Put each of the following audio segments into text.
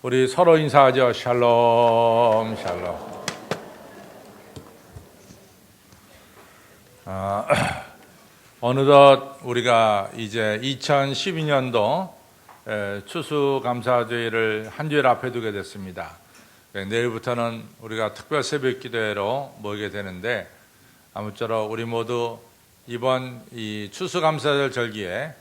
우리 서로 인사하죠. 샬롬, 샬롬. 어느덧 우리가 이제 2012년도 추수감사주일을 한 주일 앞에 두게 됐습니다. 내일부터는 우리가 특별 새벽 기도회로 모이게 되는데, 아무쪼록 우리 모두 이번 이 추수감사절 절기에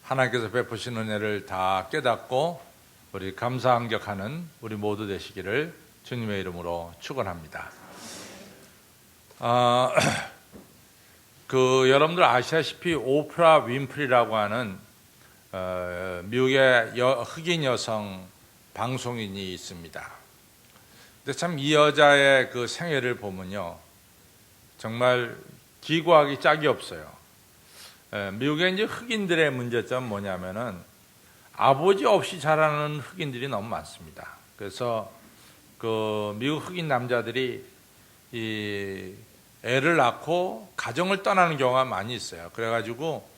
하나님께서 베푸신 은혜를 다 깨닫고 우리 감사함격하는 우리 모두 되시기를 주님의 이름으로 축원합니다. 여러분들 아시다시피 오프라 윈프리라고 하는 미국의 흑인 여성 방송인이 있습니다. 근데 참 이 여자의 그 생애를 보면요, 정말 기구하기 짝이 없어요. 미국의 이제 흑인들의 문제점은 뭐냐면은 아버지 없이 자라는 흑인들이 너무 많습니다. 그래서 그 미국 흑인 남자들이 이 애를 낳고 가정을 떠나는 경우가 많이 있어요. 그래가지고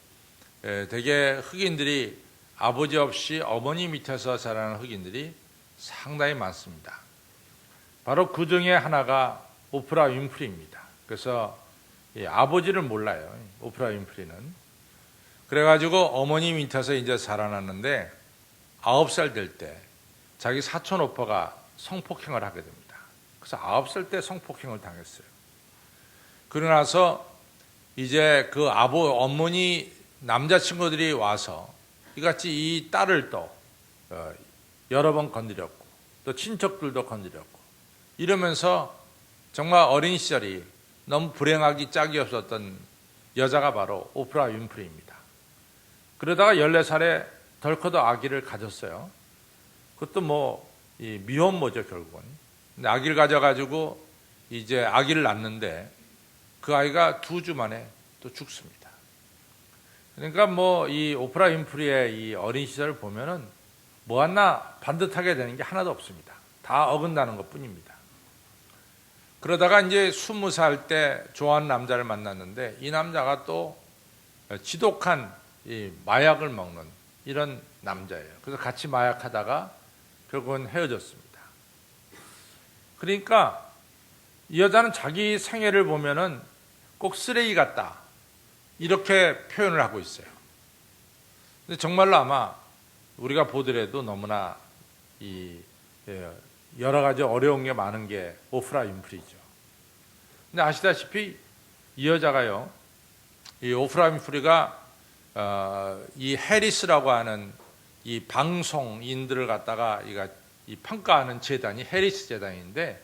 되게 흑인들이 아버지 없이 어머니 밑에서 자라는 흑인들이 상당히 많습니다. 바로 그 중에 하나가 오프라 윈프리입니다. 그래서 아버지를 몰라요, 오프라 윈프리는. 그래가지고 어머니 밑에서 이제 자라났는데 9살 될 때 자기 사촌 오빠가 성폭행을 하게 됩니다. 그래서 9살 때 성폭행을 당했어요. 그러고 나서 이제 그 어머니 남자친구들이 와서 이같이 이 딸을 또 여러 번 건드렸고, 또 친척들도 건드렸고, 이러면서 정말 어린 시절이 너무 불행하기 짝이 없었던 여자가 바로 오프라 윈프리입니다. 그러다가 14살에 덜커덕 아기를 가졌어요. 그것도 미혼모죠, 결국은. 근데 아기를 가져가지고 이제 아기를 낳는데 그 아이가 2주 만에 또 죽습니다. 그러니까 이 오프라 윈프리의 이 어린 시절을 보면은 뭐 하나 반듯하게 되는 게 하나도 없습니다. 다 어긋나는 것 뿐입니다. 그러다가 이제 20살 때 좋아하는 남자를 만났는데, 이 남자가 또 지독한 이 마약을 먹는 이런 남자예요. 그래서 같이 마약하다가 결국은 헤어졌습니다. 그러니까 이 여자는 자기 생애를 보면은 꼭 쓰레기 같다, 이렇게 표현을 하고 있어요. 근데 정말로 아마 우리가 보더라도 너무나 여러 가지 어려운 게 많은 게 오프라 윈프리죠. 근데 아시다시피 이 여자가요, 이 오프라 윈프리가 이 해리스라고 하는 이 방송인들을 갖다가 이 평가하는 재단이 해리스 재단인데,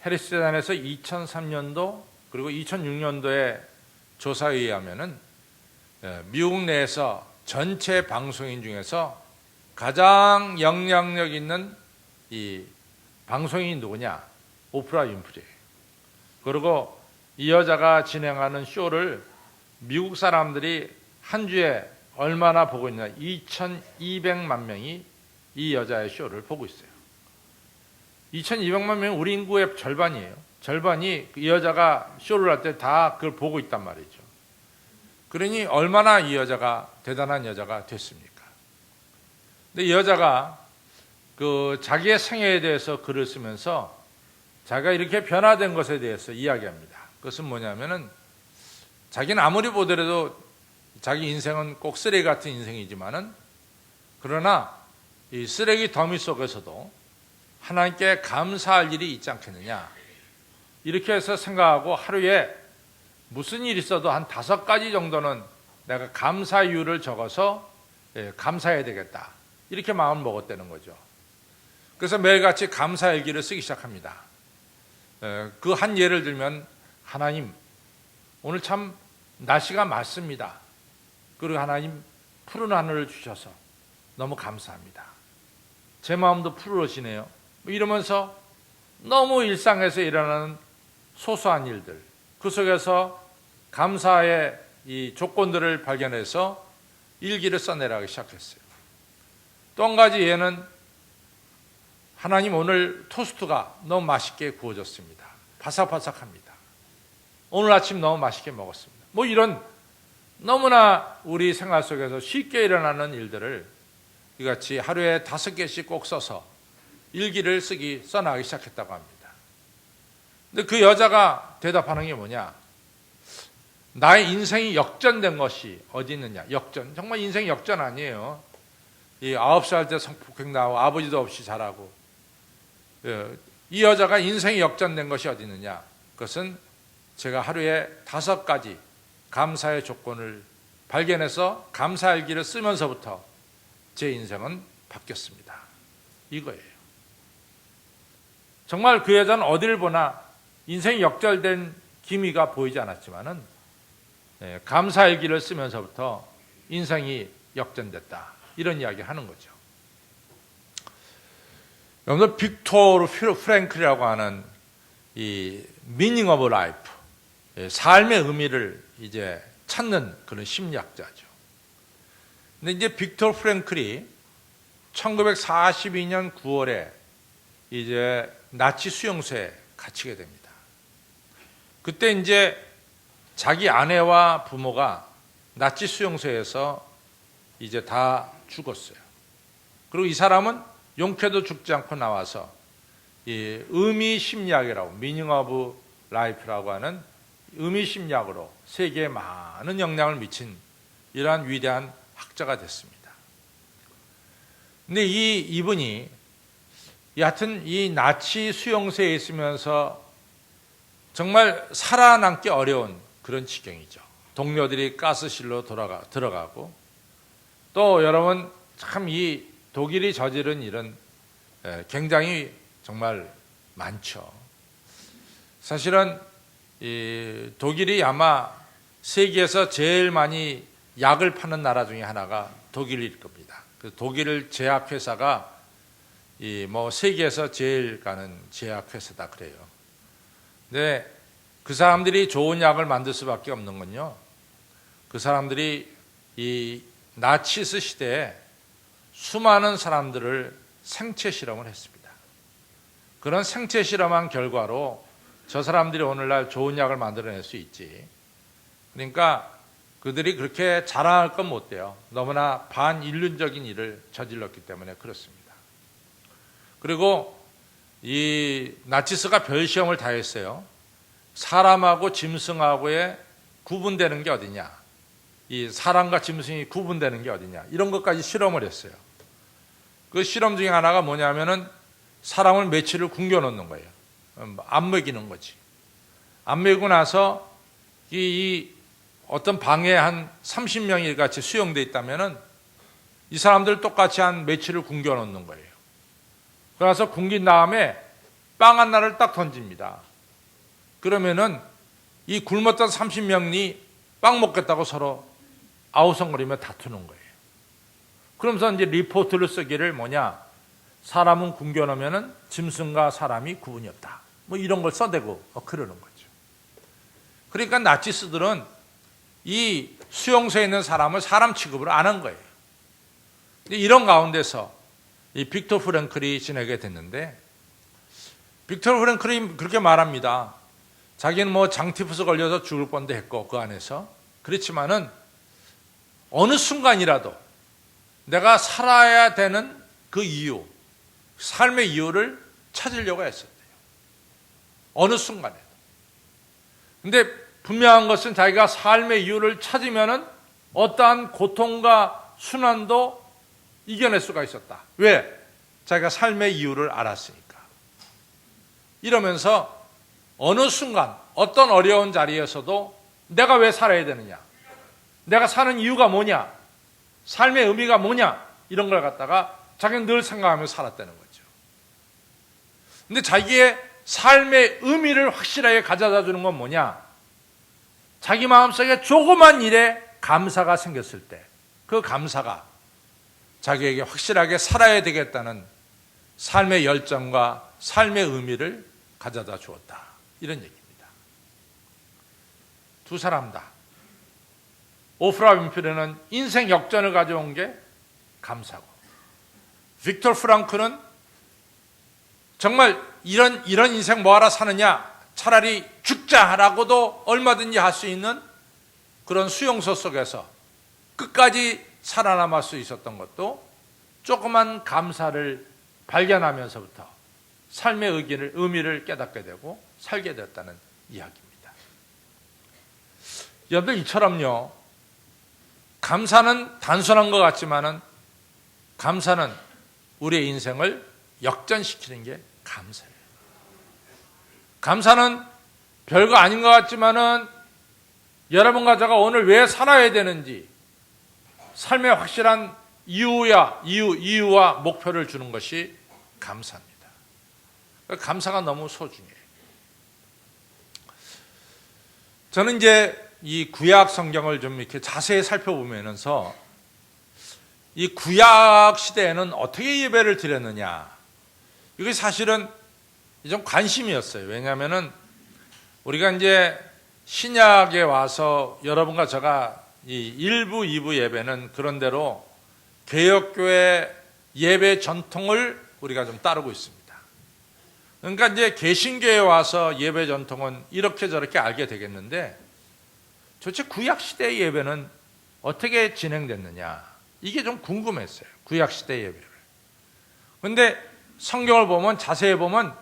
해리스 재단에서 2003년도 그리고 2006년도에 조사에 의하면은 미국 내에서 전체 방송인 중에서 가장 영향력 있는 이 방송인이 누구냐? 오프라 윈프리예요. 그리고 이 여자가 진행하는 쇼를 미국 사람들이 한 주에 얼마나 보고 있냐? 2200만 명이 이 여자의 쇼를 보고 있어요. 2200만 명은 우리 인구의 절반이에요. 절반이 이 여자가 쇼를 할 때 다 그걸 보고 있단 말이죠. 그러니 얼마나 이 여자가 대단한 여자가 됐습니까? 근데 이 여자가 자기의 생애에 대해서 글을 쓰면서 자기가 이렇게 변화된 것에 대해서 이야기합니다. 그것은 뭐냐면은, 자기는 아무리 보더라도 자기 인생은 꼭 쓰레기 같은 인생이지만은, 그러나 이 쓰레기 더미 속에서도 하나님께 감사할 일이 있지 않겠느냐, 이렇게 해서 생각하고 하루에 무슨 일이 있어도 한 5가지 정도는 내가 감사 이유를 적어서 감사해야 되겠다, 이렇게 마음을 먹었다는 거죠. 그래서 매일같이 감사 일기를 쓰기 시작합니다. 그 한 예를 들면, 하나님, 오늘 참 날씨가 맑습니다. 그리고 하나님, 푸른 하늘을 주셔서 너무 감사합니다. 제 마음도 푸르러지네요. 이러면서 너무 일상에서 일어나는 소소한 일들, 그 속에서 감사의 이 조건들을 발견해서 일기를 써내라기 시작했어요. 또 한 가지 예는, 하나님, 오늘 토스트가 너무 맛있게 구워졌습니다. 바삭바삭합니다. 오늘 아침 너무 맛있게 먹었습니다. 이런 너무나 우리 생활 속에서 쉽게 일어나는 일들을 이같이 하루에 5개씩 꼭 써서 일기를 써나가기 시작했다고 합니다. 근데 그 여자가 대답하는 게 뭐냐? 나의 인생이 역전된 것이 어디 있느냐? 역전. 정말 인생 역전 아니에요. 이 9살 때 성폭행 나오고 아버지도 없이 자라고. 이 여자가 인생이 역전된 것이 어디 있느냐? 그것은 제가 하루에 5가지 감사의 조건을 발견해서 감사일기를 쓰면서부터 제 인생은 바뀌었습니다. 이거예요. 정말 그 여자는 어디를 보나 인생이 역전된 기미가 보이지 않았지만은 감사일기를 쓰면서부터 인생이 역전됐다. 이런 이야기를 하는 거죠. 여러분들 빅토르 프랭클이라고 하는 이 meaning of life, 삶의 의미를 이제 찾는 그런 심리학자죠. 근데 이제 빅토르 프랭클이 1942년 9월에 이제 나치 수용소에 갇히게 됩니다. 그때 이제 자기 아내와 부모가 나치 수용소에서 이제 다 죽었어요. 그리고 이 사람은 용케도 죽지 않고 나와서 이 의미 심리학이라고, meaning of life라고 하는 의미 심리학으로 세계에 많은 영향을 미친 이러한 위대한 학자가 됐습니다. 근데 이분이 여하튼 이 나치 수용소에 있으면서 정말 살아남기 어려운 그런 지경이죠. 동료들이 가스실로 들어가고, 또 여러분 참 이 독일이 저지른 일은 굉장히 정말 많죠. 사실은 이 독일이 아마 세계에서 제일 많이 약을 파는 나라 중에 하나가 독일일 겁니다. 그 독일 제약회사가 세계에서 제일 가는 제약회사다 그래요. 근데 그 사람들이 좋은 약을 만들 수밖에 없는 건요, 그 사람들이 이 나치스 시대에 수많은 사람들을 생체 실험을 했습니다. 그런 생체 실험한 결과로 저 사람들이 오늘날 좋은 약을 만들어낼 수 있지. 그러니까 그들이 그렇게 자랑할 건 못 돼요. 너무나 반인륜적인 일을 저질렀기 때문에 그렇습니다. 그리고 이 나치스가 별 시험을 다 했어요. 사람하고 짐승하고의 구분되는 게 어디냐, 이 사람과 짐승이 구분되는 게 어디냐, 이런 것까지 실험을 했어요. 그 실험 중에 하나가 뭐냐면은 사람을 며칠을 굶겨놓는 거예요. 안 먹이는 거지. 안 먹이고 나서 이 어떤 방에 한 30명이 같이 수용돼 있다면은 이 사람들 똑같이 한 며칠을 굶겨놓는 거예요. 그래서 굶긴 다음에 빵 하나를 딱 던집니다. 그러면은 이 굶었던 30명이 빵 먹겠다고 서로 아우성거리며 다투는 거예요. 그러면서 이제 리포트를 쓰기를 뭐냐, 사람은 굶겨놓으면은 짐승과 사람이 구분이 없다. 뭐 이런 걸 써대고 그러는 거죠. 그러니까 나치스들은 이 수용소에 있는 사람을 사람 취급을 안 한 거예요. 이런 가운데서 이 빅토르 프랭클이 지내게 됐는데, 빅토르 프랭클이 그렇게 말합니다. 자기는 뭐 장티푸스 걸려서 죽을 뻔도 했고 그 안에서, 그렇지만은 어느 순간이라도 내가 살아야 되는 그 이유, 삶의 이유를 찾으려고 했었대요. 어느 순간에도. 근데 분명한 것은 자기가 삶의 이유를 찾으면은 어떠한 고통과 순환도 이겨낼 수가 있었다. 왜? 자기가 삶의 이유를 알았으니까. 이러면서 어느 순간 어떤 어려운 자리에서도 내가 왜 살아야 되느냐, 내가 사는 이유가 뭐냐, 삶의 의미가 뭐냐, 이런 걸 갖다가 자기는 늘 생각하며 살았다는 거죠. 근데 자기의 삶의 의미를 확실하게 가져다 주는 건 뭐냐, 자기 마음속에 조그만 일에 감사가 생겼을 때 그 감사가 자기에게 확실하게 살아야 되겠다는 삶의 열정과 삶의 의미를 가져다 주었다. 이런 얘기입니다. 두 사람 다. 오프라 윈프리는 인생 역전을 가져온 게 감사고, 빅토르 프랑클은 정말 이런 인생 뭐하러 사느냐, 차라리 죽자라고도 얼마든지 할 수 있는 그런 수용소 속에서 끝까지 살아남을 수 있었던 것도 조그만 감사를 발견하면서부터 삶의 의미를 깨닫게 되고 살게 되었다는 이야기입니다. 여러분들 이처럼요, 감사는 단순한 것 같지만은 감사는 우리의 인생을 역전시키는 게 감사예요. 감사는 별거 아닌 것 같지만은 여러분과 제가 오늘 왜 살아야 되는지 삶의 확실한 이유와 목표를 주는 것이 감사입니다. 감사가 너무 소중해요. 저는 이제 이 구약 성경을 좀 이렇게 자세히 살펴보면서 이 구약 시대에는 어떻게 예배를 드렸느냐, 이게 사실은 좀 관심이었어요. 왜냐하면은 우리가 이제 신약에 와서 여러분과 제가 이 1부, 2부 예배는 그런대로 개혁교회 예배 전통을 우리가 좀 따르고 있습니다. 그러니까 이제 개신교에 와서 예배 전통은 이렇게 저렇게 알게 되겠는데 도대체 구약시대의 예배는 어떻게 진행됐느냐, 이게 좀 궁금했어요. 구약시대 예배를. 그런데 성경을 보면, 자세히 보면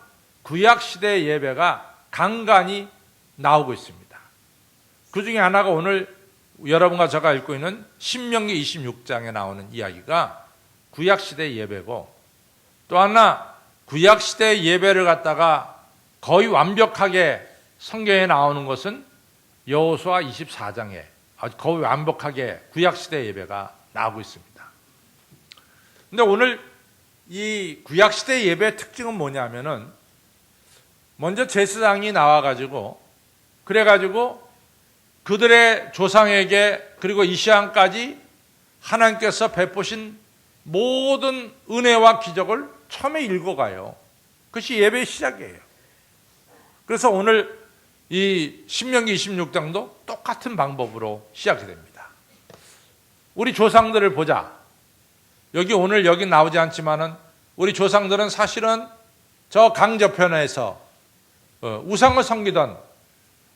구약시대의 예배가 간간히 나오고 있습니다. 그 중에 하나가 오늘 여러분과 제가 읽고 있는 신명기 26장에 나오는 이야기가 구약시대 예배고, 또 하나 구약시대 예배를 갖다가 거의 완벽하게 성경에 나오는 것은 여호수아 24장에 거의 완벽하게 구약시대 예배가 나오고 있습니다. 근데 오늘 이 구약시대 예배의 특징은 뭐냐면은 먼저 제사장이 나와가지고 그래가지고 그들의 조상에게 그리고 이 시간까지 하나님께서 베푸신 모든 은혜와 기적을 처음에 읽어가요. 그것이 예배의 시작이에요. 그래서 오늘 이 신명기 26장도 똑같은 방법으로 시작이 됩니다. 우리 조상들을 보자. 오늘 여기 나오지 않지만은 우리 조상들은 사실은 저 강저편에서 우상을 섬기던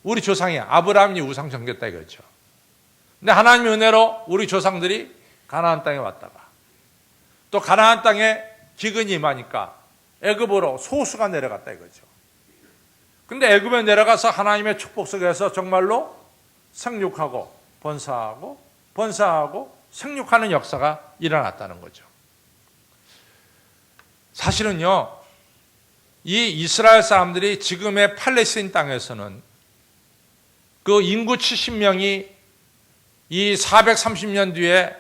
우리 조상이 아브라함이 우상 섬겼다 이거죠. 근데 하나님의 은혜로 우리 조상들이 가나안 땅에 왔다가 또 가나안 땅에 기근이 임하니까 애굽으로 소수가 내려갔다 이거죠. 근데 애굽에 내려가서 하나님의 축복 속에서 정말로 생육하고 번성하고 생육하는 역사가 일어났다는 거죠. 사실은요, 이 이스라엘 사람들이 지금의 팔레스틴 땅에서는 그 인구 70명이 이 430년 뒤에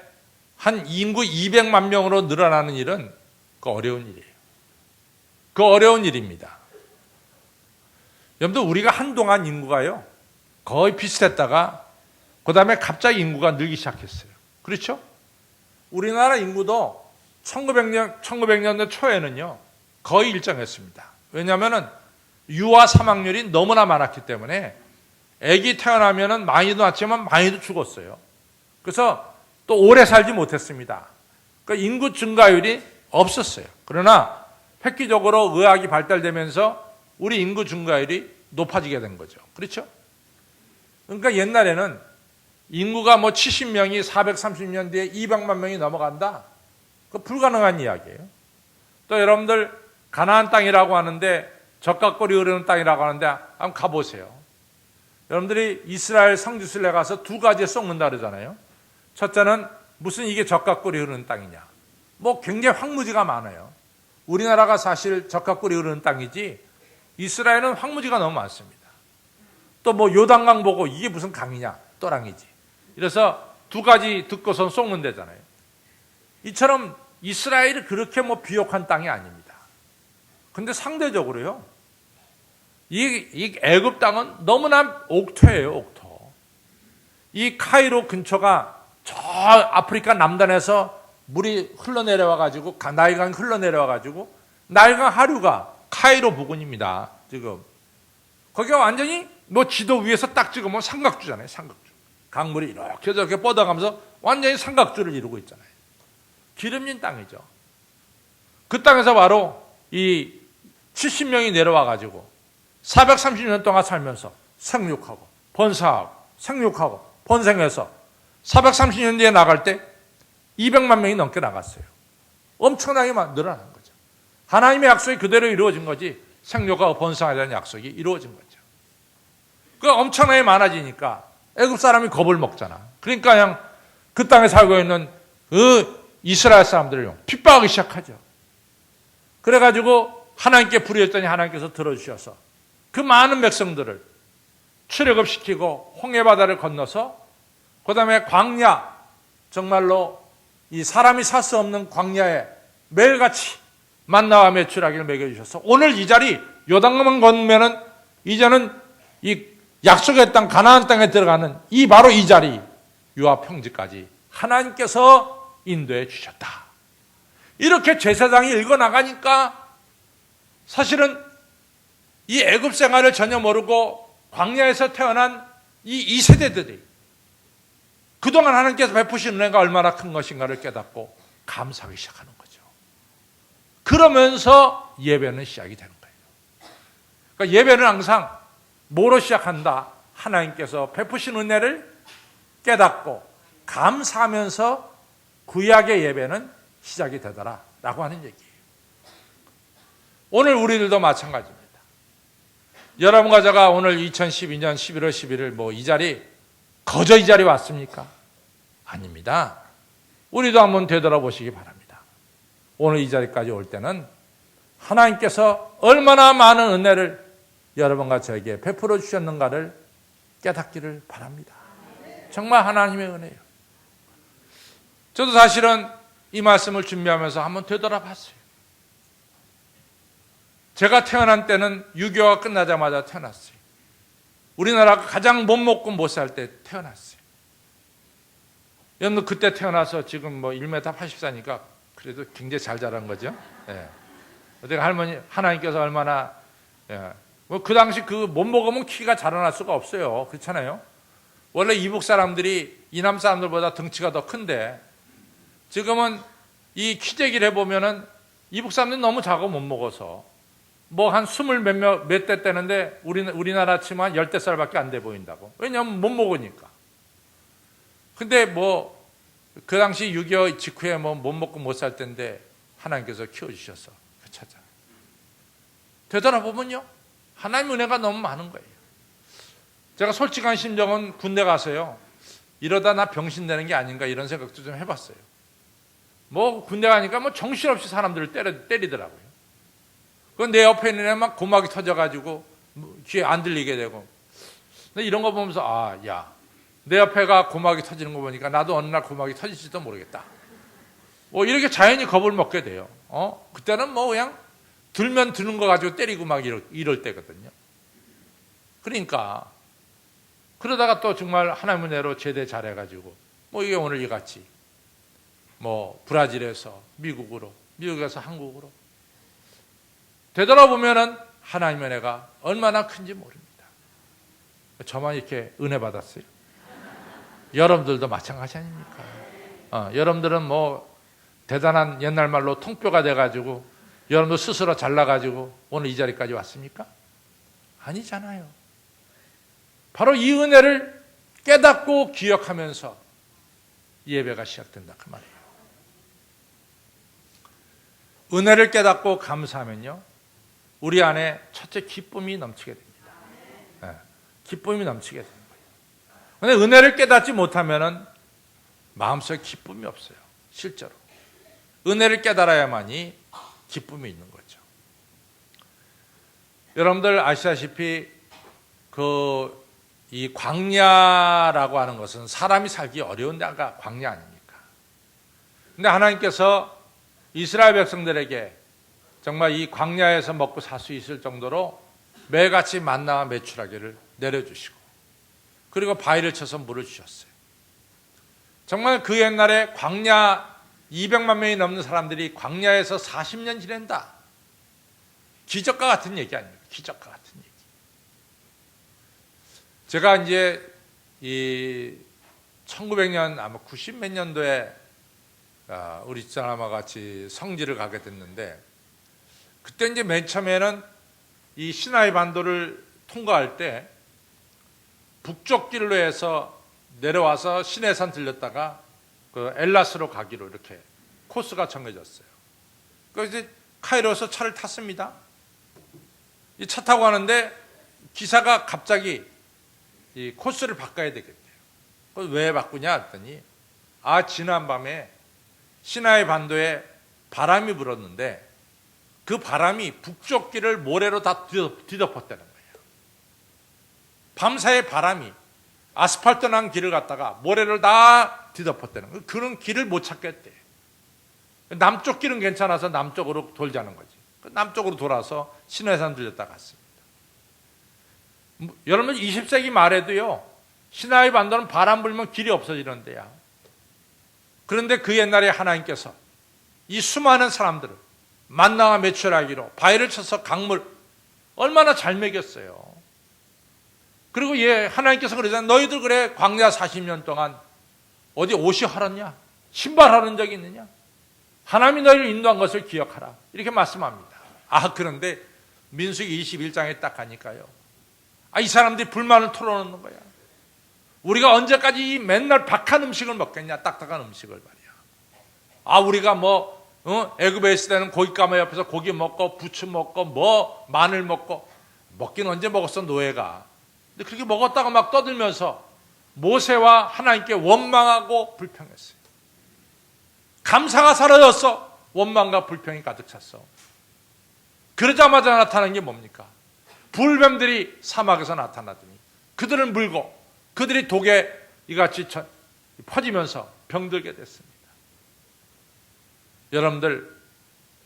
한 인구 200만 명으로 늘어나는 일은 그 어려운 일이에요. 그 어려운 일입니다. 여러분들, 우리가 한동안 인구가요 거의 비슷했다가 그 다음에 갑자기 인구가 늘기 시작했어요. 그렇죠? 우리나라 인구도 1900년대 초에는요 거의 일정했습니다. 왜냐하면 유아 사망률이 너무나 많았기 때문에 아기 태어나면은 많이도 낳지만 많이도 죽었어요. 그래서 또 오래 살지 못했습니다. 그러니까 인구 증가율이 없었어요. 그러나 획기적으로 의학이 발달되면서 우리 인구 증가율이 높아지게 된 거죠. 그렇죠? 그러니까 옛날에는 인구가 70명이 430년 뒤에 200만 명이 넘어간다? 그 불가능한 이야기예요. 또 여러분들 가나안 땅이라고 하는데, 젖과 꿀이 흐르는 땅이라고 하는데 한번 가보세요. 여러분들이 이스라엘 성지순례 가서 두 가지에 썩는다 그러잖아요. 첫째는 무슨 이게 젖과 꿀이 흐르는 땅이냐. 굉장히 황무지가 많아요. 우리나라가 사실 젖과 꿀이 흐르는 땅이지 이스라엘은 황무지가 너무 많습니다. 또 요단강 보고 이게 무슨 강이냐, 또랑이지. 이래서 두 가지 듣고선 썩는 데잖아요. 이처럼 이스라엘이 그렇게 비옥한 땅이 아닙니다. 근데 상대적으로요, 이 애굽 땅은 너무나 옥토예요, 옥토. 이 카이로 근처가 저 아프리카 남단에서 물이 흘러내려와가지고, 나일강이 흘러내려와가지고, 나일강 하류가 카이로 부근입니다, 지금. 거기가 완전히 지도 위에서 딱 찍으면 삼각주잖아요, 삼각주. 강물이 이렇게 저렇게 뻗어가면서 완전히 삼각주를 이루고 있잖아요. 기름진 땅이죠. 그 땅에서 바로 이 70명이 내려와가지고 430년 동안 살면서 생육하고 번성하고 생육하고 번성해서 430년 뒤에 나갈 때 200만 명이 넘게 나갔어요. 엄청나게 늘어난 거죠. 하나님의 약속이 그대로 이루어진 거지 생육과 번성에 대한 약속이 이루어진 거죠. 그 엄청나게 많아지니까 애굽 사람이 겁을 먹잖아. 그러니까 그냥 그 땅에 살고 있는 그 이스라엘 사람들을 핍박하기 시작하죠. 그래가지고 하나님께 불의했더니 하나님께서 들어주셔서 그 많은 백성들을 출애굽시키고 홍해바다를 건너서 그 다음에 광야, 정말로 이 사람이 살 수 없는 광야에 매일같이 만나와 메추라기를 먹여주셔서 오늘 이 자리 요단강만 건너면은 이제는 이 약속의 땅 가나안 땅에 들어가는 이 바로 이 자리 유아 평지까지 하나님께서 인도해 주셨다. 이렇게 제사장이 읽어나가니까 사실은 이 애굽 생활을 전혀 모르고 광야에서 태어난 이 세대들이 그동안 하나님께서 베푸신 은혜가 얼마나 큰 것인가를 깨닫고 감사하기 시작하는 거죠. 그러면서 예배는 시작이 되는 거예요. 그러니까 예배는 항상 뭐로 시작한다? 하나님께서 베푸신 은혜를 깨닫고 감사하면서 구약의 예배는 시작이 되더라 라고 하는 얘기예요. 오늘 우리들도 마찬가지입니다. 여러분과 제가 오늘 2012년 11월 11일 이 자리 거저 이 자리 왔습니까? 아닙니다. 우리도 한번 되돌아보시기 바랍니다. 오늘 이 자리까지 올 때는 하나님께서 얼마나 많은 은혜를 여러분과 저에게 베풀어 주셨는가를 깨닫기를 바랍니다. 정말 하나님의 은혜예요. 저도 사실은 이 말씀을 준비하면서 한번 되돌아봤어요. 제가 태어난 때는 6.25가 끝나자마자 태어났어요. 우리나라가 가장 못 먹고 못 살 때 태어났어요. 여러분 그때 태어나서 지금 1m 84니까 그래도 굉장히 잘 자란 거죠. 예. 어떻게 할머니 하나님께서 얼마나 그 당시 그 못 먹으면 키가 자라날 수가 없어요. 그렇잖아요. 원래 이북 사람들이 이남 사람들보다 덩치가 더 큰데 지금은 이 키재기를 해보면은 이북 사람들이 너무 작아 못 먹어서 한 20몇 대 때는데 우리나라 치면 10대살밖에 안 돼 보인다고. 왜냐하면 못 먹으니까. 근데 그 당시 6.25 직후에 못 먹고 못 살 때인데 하나님께서 키워주셔서 찾아. 되돌아보면요. 하나님 은혜가 너무 많은 거예요. 제가 솔직한 심정은 군대 가서요. 이러다 나 병신 되는 게 아닌가 이런 생각도 좀 해봤어요. 군대 가니까 정신없이 사람들을 때리더라고요. 그건 내 옆에 있는 애만 고막이 터져가지고 귀에 안 들리게 되고. 근데 이런 거 보면서 내 옆에가 고막이 터지는 거 보니까 나도 어느 날 고막이 터질지도 모르겠다. 이렇게 자연히 겁을 먹게 돼요. 그때는 그냥 들면 드는 거 가지고 때리고 막 이럴 때거든요. 그러니까 그러다가 또 정말 하나님의 은혜로 제대 잘해가지고 이게 오늘 이같이 브라질에서 미국으로, 미국에서 한국으로 되돌아보면은 하나님의 은혜가 얼마나 큰지 모릅니다. 저만 이렇게 은혜 받았어요. 여러분들도 마찬가지 아닙니까? 여러분들은 대단한 옛날 말로 통뼈가 돼가지고 여러분도 스스로 잘나가지고 오늘 이 자리까지 왔습니까? 아니잖아요. 바로 이 은혜를 깨닫고 기억하면서 예배가 시작된다 그 말이에요. 은혜를 깨닫고 감사하면요. 우리 안에 첫째 기쁨이 넘치게 됩니다. 기쁨이 넘치게 되는 거예요. 그런데 은혜를 깨닫지 못하면 마음속에 기쁨이 없어요. 실제로. 은혜를 깨달아야만이 기쁨이 있는 거죠. 여러분들 아시다시피 이 광야라고 하는 것은 사람이 살기 어려운 데가 광야 아닙니까? 근데 하나님께서 이스라엘 백성들에게 정말 이 광야에서 먹고 살 수 있을 정도로 매일같이 만나와 메추라기를 내려주시고 그리고 바위를 쳐서 물을 주셨어요. 정말 그 옛날에 광야 200만 명이 넘는 사람들이 광야에서 40년 지낸다. 기적과 같은 얘기 아닙니까? 기적과 같은 얘기. 제가 이제 이 1900년 아마 90 몇 년도에 우리 집사람과 같이 성지를 가게 됐는데 그때 이제 맨 처음에는 이 시나이 반도를 통과할 때 북쪽 길로 해서 내려와서 시내산 들렸다가 그 엘라스로 가기로 이렇게 코스가 정해졌어요. 그래서 이제 카이로에서 차를 탔습니다. 이 차 타고 가는데 기사가 갑자기 이 코스를 바꿔야 되겠대요. 왜 바꾸냐 했더니 지난밤에 시나이 반도에 바람이 불었는데 그 바람이 북쪽 길을 모래로 다 뒤덮었다는 거예요. 밤사이 바람이 아스팔트 난 길을 갔다가 모래를 다 뒤덮었다는 거예요. 그런 길을 못 찾겠대. 남쪽 길은 괜찮아서 남쪽으로 돌자는 거지. 남쪽으로 돌아서 시내산 들렸다 갔습니다. 여러분 20세기 말에도요, 시나이 반도는 바람 불면 길이 없어지는 데야. 그런데 그 옛날에 하나님께서 이 수많은 사람들을 만나와 매출하기로 바위를 쳐서 강물 얼마나 잘 먹였어요. 그리고 하나님께서 그러잖아요. 너희들 그래 광야 40년 동안 어디 옷이 헐었냐? 신발 헐은 적이 있느냐? 하나님이 너희를 인도한 것을 기억하라. 이렇게 말씀합니다. 그런데 민수기 21장에 딱 가니까요, 이 사람들이 불만을 털어놓는 거야. 우리가 언제까지 맨날 박한 음식을 먹겠냐? 딱딱한 음식을 말이야. 우리가 애굽에 있을 때는 고기 가마 옆에서 고기 먹고 부추 먹고 마늘 먹고, 먹긴 언제 먹었어 노예가. 근데 그렇게 먹었다가 막 떠들면서 모세와 하나님께 원망하고 불평했어요. 감사가 사라졌어. 원망과 불평이 가득 찼어. 그러자마자 나타난 게 뭡니까? 불뱀들이 사막에서 나타나더니 그들을 물고 그들이 독에 이같이 퍼지면서 병들게 됐습니다. 여러분들,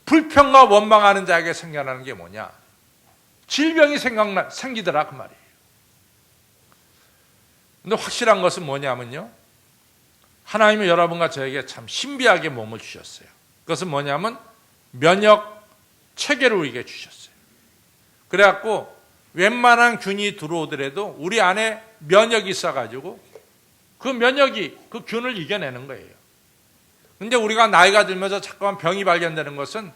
불평과 원망하는 자에게 생겨나는 게 뭐냐? 질병이 생기더라 그 말이에요. 근데 확실한 것은 뭐냐면요, 하나님은 여러분과 저에게 참 신비하게 몸을 주셨어요. 그것은 뭐냐면 면역 체계를 우리에게 주셨어요. 그래갖고 웬만한 균이 들어오더라도 우리 안에 면역이 있어가지고 그 면역이 그 균을 이겨내는 거예요. 근데 우리가 나이가 들면서 자꾸만 병이 발견되는 것은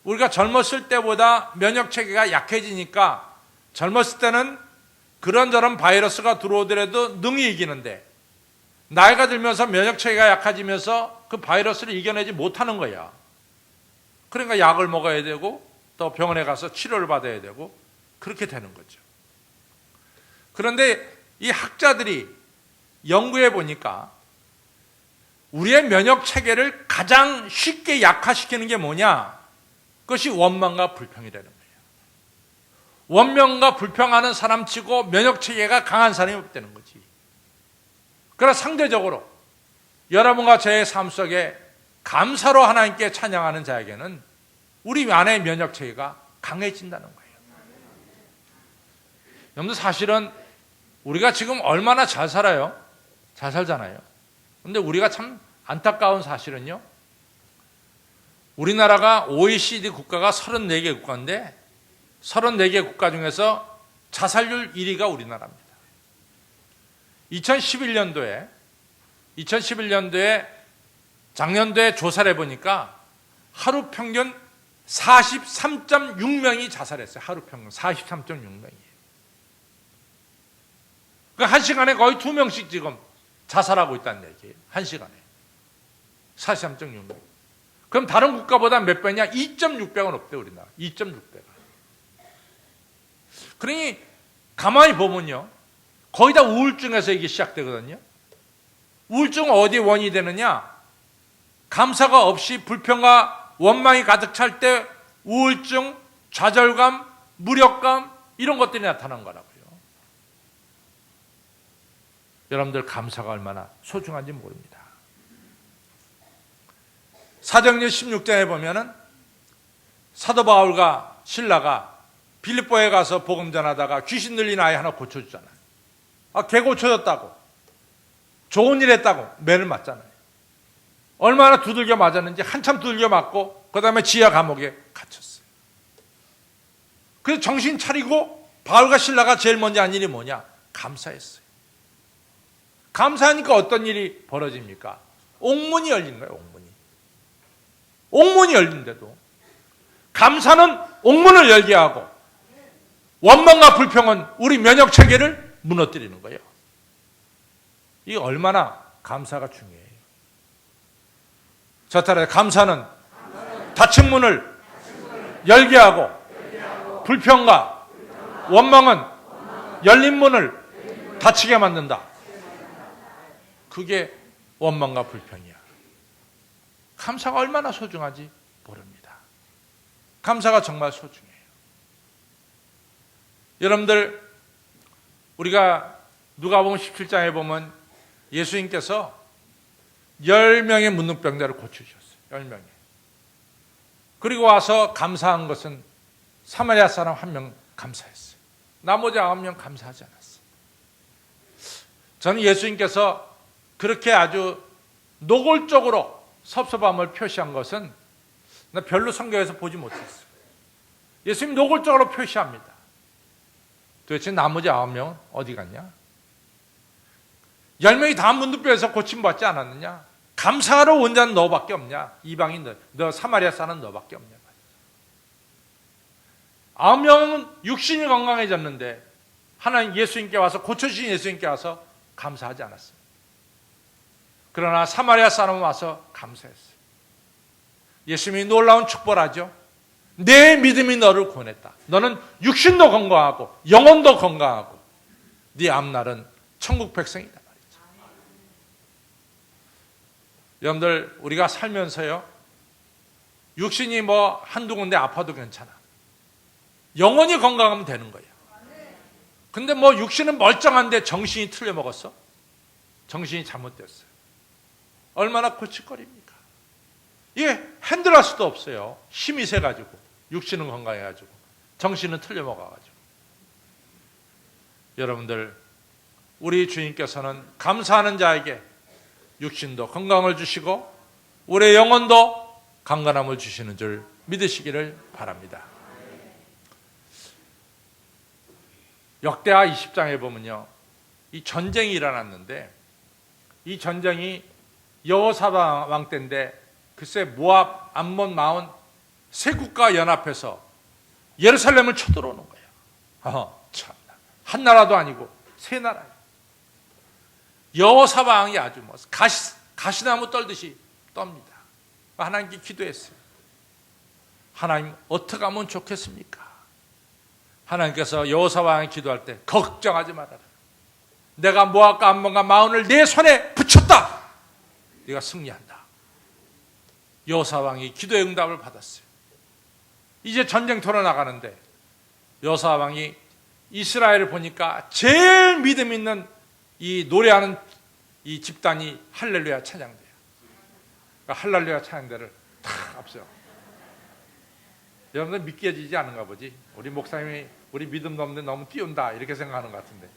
우리가 젊었을 때보다 면역 체계가 약해지니까, 젊었을 때는 그런저런 바이러스가 들어오더라도 능히 이기는데 나이가 들면서 면역 체계가 약해지면서 그 바이러스를 이겨내지 못하는 거야. 그러니까 약을 먹어야 되고 또 병원에 가서 치료를 받아야 되고 그렇게 되는 거죠. 그런데 이 학자들이 연구해 보니까 우리의 면역 체계를 가장 쉽게 약화시키는 게 뭐냐? 그것이 원망과 불평이라는 거예요. 원망과 불평하는 사람치고 면역 체계가 강한 사람이 없다는 거지. 그러나 상대적으로 여러분과 저의 삶 속에 감사로 하나님께 찬양하는 자에게는 우리 안의 면역 체계가 강해진다는 거예요. 여러분들, 사실은 우리가 지금 얼마나 잘 살아요? 잘 살잖아요. 그런데 우리가 참 안타까운 사실은요, 우리나라가 OECD 국가가 34개 국가인데 34개 국가 중에서 자살률 1위가 우리나라입니다. 2011년도에 작년도에 조사를 해보니까 하루 평균 43.6명이 자살했어요. 하루 평균 43.6명이에요. 그러니까 한 시간에 거의 2명씩 지금 자살하고 있다는 얘기예요. 한 시간에 43.6명. 그럼 다른 국가보다 몇 배냐? 2.6배가 높대요. 우리나라 2.6배가. 그러니 가만히 보면요, 거의 다 우울증에서 이게 시작되거든요. 우울증은 어디에 원인이 되느냐? 감사가 없이 불평과 원망이 가득 찰 때 우울증, 좌절감, 무력감, 이런 것들이 나타난 거라고요. 여러분들, 감사가 얼마나 소중한지 모릅니다. 사도행전 16장에 보면은 사도 바울과 신라가 빌립보에 가서 복음 전하다가 귀신 들린 아이 하나 고쳐주잖아요. 걔 고쳐졌다고, 좋은 일 했다고 매를 맞잖아요. 얼마나 두들겨 맞았는지 한참 두들겨 맞고 그 다음에 지하 감옥에 갇혔어요. 그래서 정신 차리고 바울과 신라가 제일 먼저 한 일이 뭐냐? 감사했어요. 감사하니까 어떤 일이 벌어집니까? 옥문이 열린 거예요. 옥문이 열린데도 감사는 옥문을 열게 하고 원망과 불평은 우리 면역 체계를 무너뜨리는 거예요. 이게 얼마나 감사가 중요해요. 저 따라 감사는 닫힌 문을 열게 하고 불평과 원망은 열린 문을 닫히게 만든다. 그게 원망과 불평이야. 감사가 얼마나 소중한지 모릅니다. 감사가 정말 소중해요. 여러분들, 우리가 누가복음 17장에 보면 예수님께서 10명의 문둥병자를 고치셨어요. 10명이. 그리고 와서 감사한 것은 사마리아 사람 1명 감사했어요. 나머지 9명 감사하지 않았어요. 저는 예수님께서 그렇게 아주 노골적으로 섭섭함을 표시한 것은 나 별로 성경에서 보지 못했어요. 예수님 노골적으로 표시합니다. 도대체 나머지 9명은 어디 갔냐? 10명이 다 문둥병에서 고침받지 않았느냐? 감사하러 온 자는 너밖에 없냐? 이방인 너 사마리아 사는 너밖에 없냐? 9명은 육신이 건강해졌는데 하나님 예수님께 와서 고쳐주신 예수님께 와서 감사하지 않았어요. 그러나 사마리아 사람은 와서 감사했어요. 예수님이 놀라운 축복하죠. 내 믿음이 너를 구원했다. 너는 육신도 건강하고 영혼도 건강하고 네 앞날은 천국 백성이다 말이죠. 여러분들, 우리가 살면서요, 육신이 뭐 한두 군데 아파도 괜찮아. 영혼이 건강하면 되는 거예요. 근데 뭐 육신은 멀쩡한데 정신이 틀려 먹었어? 정신이 잘못됐어요. 얼마나 골칫거리입니까? 이게 핸들할 수도 없어요. 힘이 세가지고, 육신은 건강해가지고, 정신은 틀려 먹어가지고. 여러분들, 우리 주님께서는 감사하는 자에게 육신도 건강을 주시고 우리의 영혼도 강건함을 주시는 줄 믿으시기를 바랍니다. 역대하 20장에 보면요, 이 전쟁이 일어났는데 이 전쟁이 여호사밧 왕 때인데 글쎄 모압, 암몬, 마온 세 국가 연합해서 예루살렘을 쳐들어오는 거예요. 참나, 한 나라도 아니고 세 나라예요. 여호사밧 왕이 아주 뭐 가시나무 떨듯이 떱니다. 하나님께 기도했어요. 하나님, 어떻게 하면 좋겠습니까? 하나님께서 여호사밧 왕이 기도할 때 걱정하지 말아라. 내가 모압과 암몬과 마온을 내 손에 붙였다. 네가 승리한다. 여호사밧 왕이 기도의 응답을 받았어요. 이제 전쟁터로 나가는데 여호사밧 왕이 이스라엘을 보니까 제일 믿음 있는 이 노래하는 이 집단이 할렐루야 찬양대야. 그러니까 할렐루야 찬양대를 탁 앞세워. 여러분들 믿겨지지 않은가 보지. 우리 목사님이 우리 믿음 넘는데 너무 띄운다 이렇게 생각하는 것 같은데,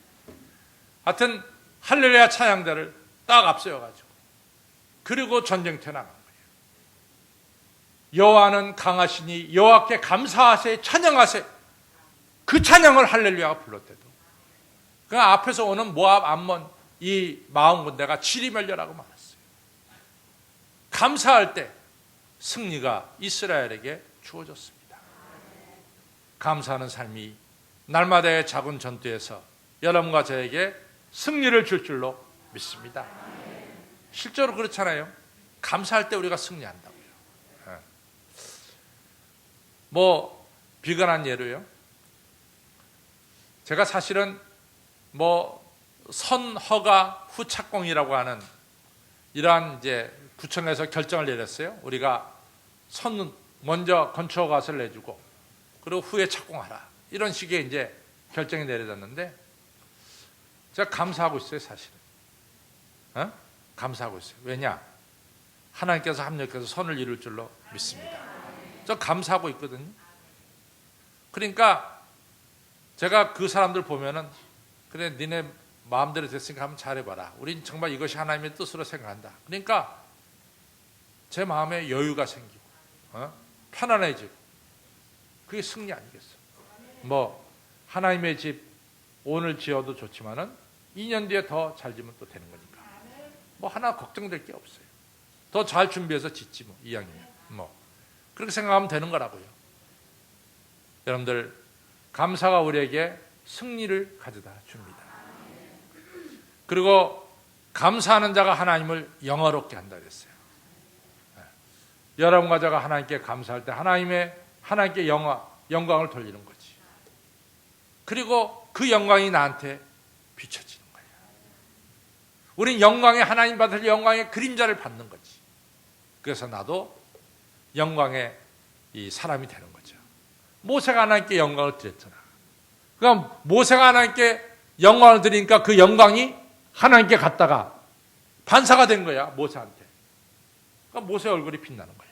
하여튼 할렐루야 찬양대를 딱 앞세워가지고 그리고 전쟁터에 나간 거예요. 여호와는 강하시니 여호와께 감사하세, 찬양하세. 그 찬양을 할렐루야가 불렀대도 그 앞에서 오는 모압, 암몬 이 마온 군대가 지리멸렬하고 말았어요. 감사할 때 승리가 이스라엘에게 주어졌습니다. 감사하는 삶이 날마다의 작은 전투에서 여러분과 저에게 승리를 줄 줄로 믿습니다. 실제로 그렇잖아요. 감사할 때 우리가 승리한다고요. 뭐 비근한 예로요, 제가 사실은 뭐 선허가 후착공이라고 하는 이러한 이제 구청에서 결정을 내렸어요. 우리가 선 먼저 건축 허가서를 내주고 그리고 후에 착공하라, 이런 식의 이제 결정이 내려졌는데 제가 감사하고 있어요. 사실은 감사하고 있어요. 왜냐? 하나님께서 합력해서 선을 이룰 줄로 믿습니다. 저 감사하고 있거든요. 그러니까 제가 그 사람들 보면은, 그래 니네 마음대로 됐으니까 한번 잘해봐라. 우린 정말 이것이 하나님의 뜻으로 생각한다. 그러니까 제 마음에 여유가 생기고 편안해지고, 그게 승리 아니겠어? 뭐 하나님의 집 오늘 지어도 좋지만은 2년 뒤에 더 잘 지면 또 되는 거니까 뭐 하나 걱정될 게 없어요. 더 잘 준비해서 짓지 뭐, 이왕이면 뭐 그렇게 생각하면 되는 거라고요. 여러분들, 감사가 우리에게 승리를 가져다 줍니다. 그리고 감사하는 자가 하나님을 영화롭게 한다 그랬어요. 여러분과 제가 하나님께 감사할 때 하나님의 하나님께 영광을 돌리는 거지. 그리고 그 영광이 나한테 비춰지는 거야. 우린 영광의 하나님 받을 영광의 그림자를 받는 거지. 그래서 나도 영광의 이 사람이 되는 거죠. 모세가 하나님께 영광을 드렸잖아. 그러니까 모세가 하나님께 영광을 드리니까 그 영광이 하나님께 갔다가 반사가 된 거야, 모세한테. 그러니까 모세 얼굴이 빛나는 거야.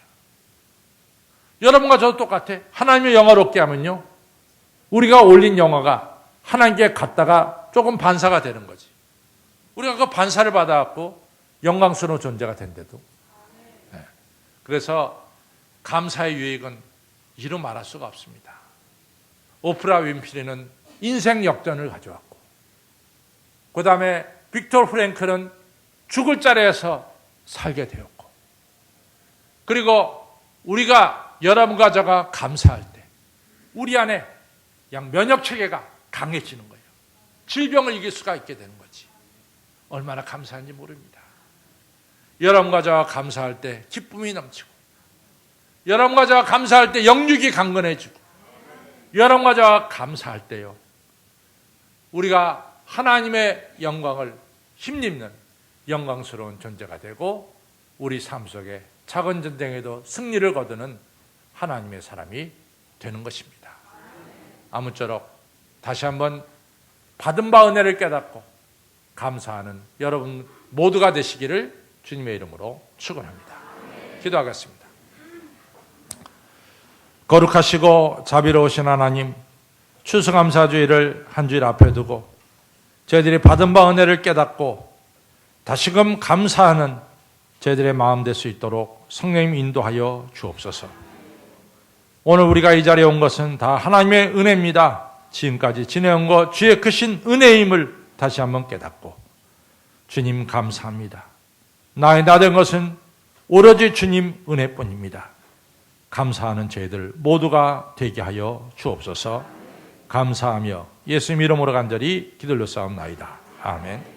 여러분과 저도 똑같아. 하나님의 영화롭게 하면요, 우리가 올린 영화가 하나님께 갔다가 조금 반사가 되는 거지. 우리가 그 반사를 받아갖고 영광스러운 존재가 된대도. 그래서 감사의 유익은 이루 말할 수가 없습니다. 오프라 윈프리는 인생 역전을 가져왔고, 그 다음에 빅토르 프랭클은 죽을 자리에서 살게 되었고, 그리고 우리가 여러분과 저가 감사할 때 우리 안에 면역 체계가 강해지는 거예요. 질병을 이길 수가 있게 되는 거지. 얼마나 감사한지 모릅니다. 여러분과 저가 감사할 때 기쁨이 넘치고, 여러분과 저가 감사할 때 영육이 강건해지고, 여러분과 저가 감사할 때요, 우리가 하나님의 영광을 힘입는 영광스러운 존재가 되고, 우리 삶 속에 작은 전쟁에도 승리를 거두는 하나님의 사람이 되는 것입니다. 아무쪼록 다시 한번 받은 바 은혜를 깨닫고 감사하는 여러분 모두가 되시기를 주님의 이름으로 축원합니다. 기도하겠습니다. 거룩하시고 자비로우신 하나님, 추수감사주의를 한 주일 앞에 두고 저희들이 받은 바 은혜를 깨닫고 다시금 감사하는 저희들의 마음 될 수 있도록 성령님 인도하여 주옵소서. 오늘 우리가 이 자리에 온 것은 다 하나님의 은혜입니다. 지금까지 지내온 것 주의 크신 은혜임을 다시 한번 깨닫고, 주님 감사합니다. 나의 나 된 것은 오로지 주님 은혜뿐입니다. 감사하는 저희들 모두가 되게 하여 주옵소서. 감사하며 예수님 이름으로 간절히 기도를 싸움나이다. 아멘.